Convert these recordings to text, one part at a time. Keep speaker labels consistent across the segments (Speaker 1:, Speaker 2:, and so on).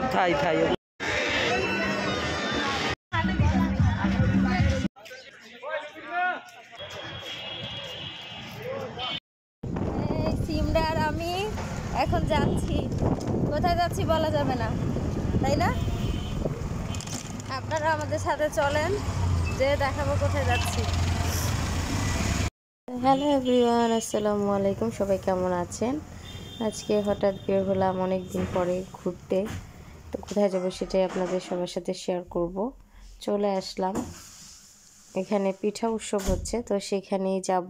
Speaker 1: সব থাই থাই।
Speaker 2: সিমরা আর আমি এখন যাচ্ছি, কোথায় যাচ্ছি বলা যাবে না, তাই না? আপনারা আমাদের সাথে চলেন, যে দেখাবো কোথায় যাচ্ছি। হ্যালো এভরিওয়ান, আসসালামু আলাইকুম। সবাই কেমন আছেন? আজকে হঠাৎ বের হলাম অনেক দিন পরে ঘুরতে। তো কোথায় যাবো সেটাই আপনাদের সবার সাথে শেয়ার করব। চলে আসলাম, এখানে পিঠা উৎসব হচ্ছে, তো সেখানেই যাব।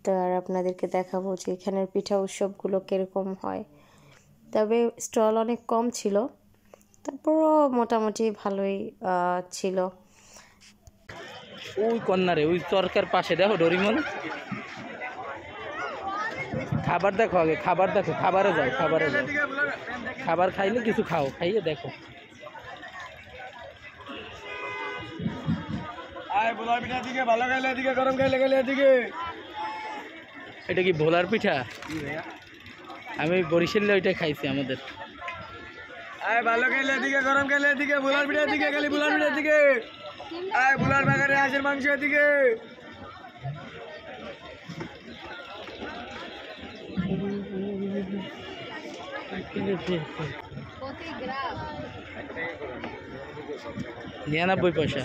Speaker 2: তো আর আপনাদেরকে দেখাবো যে এখানের পিঠা উৎসবগুলো কীরকম হয়। তবে স্টল অনেক কম ছিল, তারপরও মোটামুটি ভালোই ছিল।
Speaker 1: ওই কর্নারে ওই তরকার পাশে দেখো ডরিমন, খাবার দেখো আগে, খাবার দেখো, খাবারে যাও, খাবারে যাও, খাবার খাইলে কিছু খাও, খাইয়ে দেখো। এটা কি ভোলার পিঠা? আমি বরিশালে ওইটা খাইছি আমাদের।
Speaker 3: আয় ভালো খাইলে এদিকে, গরম খাইলে এদিকে, ভোলার পিঠা এদিকে, খালি ভোলার পিঠা এদিকে, আয় ভোলার বাগারে হাঁসের মাংস এদিকে।
Speaker 1: নিরানব্বই পয়সা।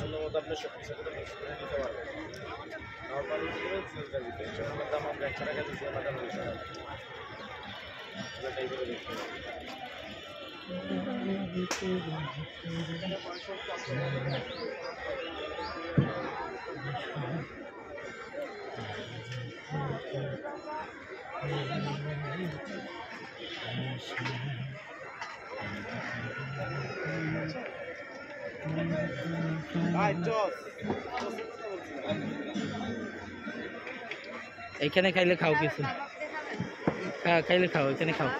Speaker 1: এখানে খাইলে খাও কিছু, হ্যাঁ খাইলে খাও, এখানে খাও,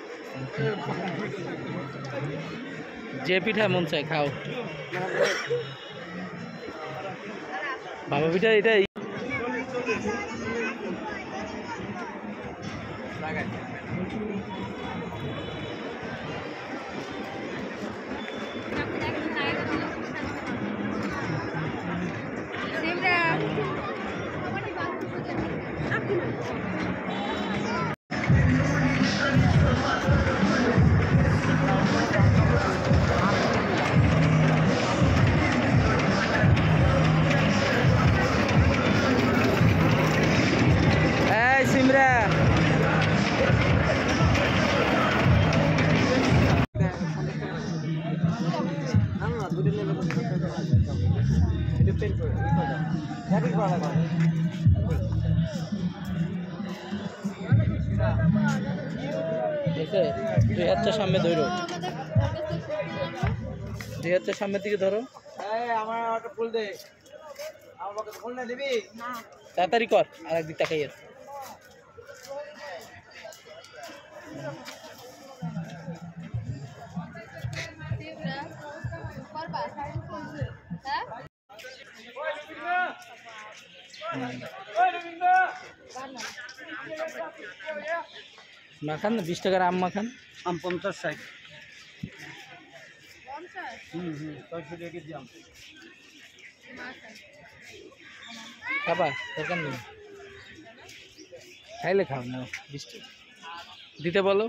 Speaker 1: যে পিঠা মন চায় খাও। বাবা পিঠা এটাই। দুই হাতটা সামনে ধরো, দুই হাতটা সামনের দিকে ধরো।
Speaker 3: আমার একটা ফুল দে, আমার ফুল না দিবি না,
Speaker 1: তাড়াতাড়ি কর, আর একদিক তাকাই আছে। মাখান 20 টাকার আম মাখান।
Speaker 3: আম 50-60।
Speaker 1: খাবা দরকার নেই, খাইলে খাও না, 20 টাকা দিতে বলো।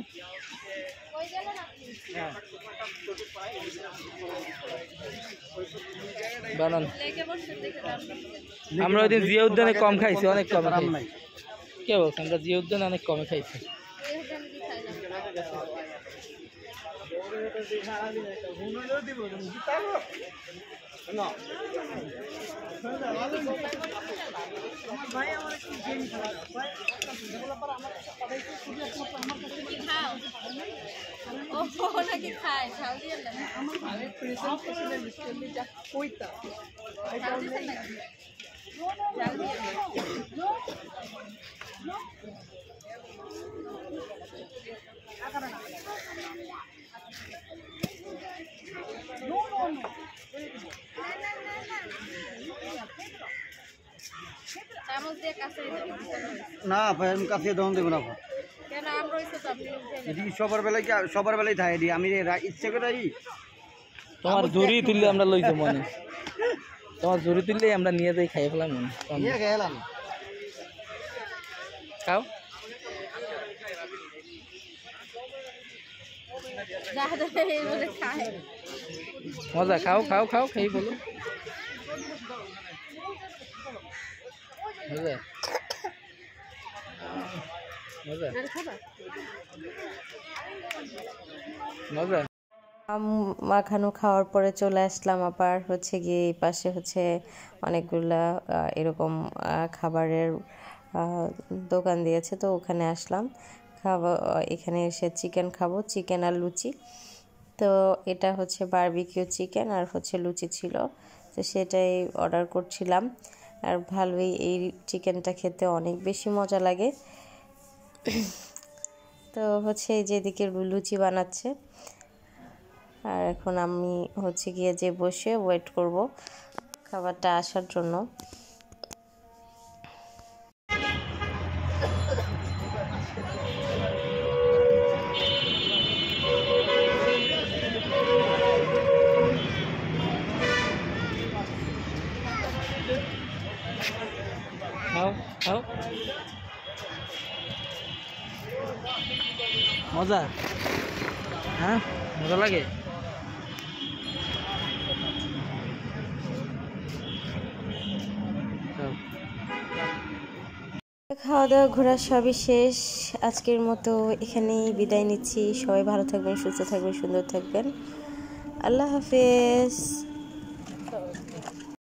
Speaker 1: বানান। আমরা ওই দিন জিয়া উদ্যানে কম খাইছি, অনেক কম খাইছি। কে বলছে? আমরা জিয়া উদ্যানে অনেক কমে খাইছি।
Speaker 3: না ভাই, আমি কাছে দহন দেবো না।
Speaker 2: কেন আমরা হইছে তো আপনি
Speaker 3: এদিকে সবার বেলায় থাকে দি আমি ইচ্ছে করে
Speaker 1: তোমার জুরি তুললে আমরা লই যাবো মনে, তোমার জুরি তুললে আমরা নিয়ে যাই খাই ফেলাম মনে।
Speaker 3: খেলাম
Speaker 1: খাও মজা, খাও খাও খাও খাই বলো মজা মজা মজা।
Speaker 2: মাখানো খাওয়ার পরে চলে আসলাম আবার হচ্ছে গিয়ে এই পাশে হচ্ছে অনেকগুলা এরকম খাবারের দোকান দিয়েছে, তো ওখানে আসলাম খাওয়া। এখানে এসে চিকেন খাবো, চিকেন আর লুচি। তো এটা হচ্ছে বারবিকিউ চিকেন আর হচ্ছে লুচি ছিল, তো সেটাই অর্ডার করছিলাম। আর ভালোই, এই চিকেনটা খেতে অনেক বেশি মজা লাগে। তো হচ্ছে এই যেদিকে লুচি বানাচ্ছে, আর এখন আমি হচ্ছে গিয়ে যে বসে ওয়েট করব খাবারটা আসার জন্য।
Speaker 1: খাও খাও মজা, হ্যাঁ মজা লাগে।
Speaker 2: খাওয়া দাওয়া ঘোরা সবই শেষ, আজকের মতো এখানেই বিদায় নিচ্ছি। সবাই ভালো থাকবেন, সুস্থ থাকবেন, সুন্দর থাকবেন। আল্লাহ হাফেজ।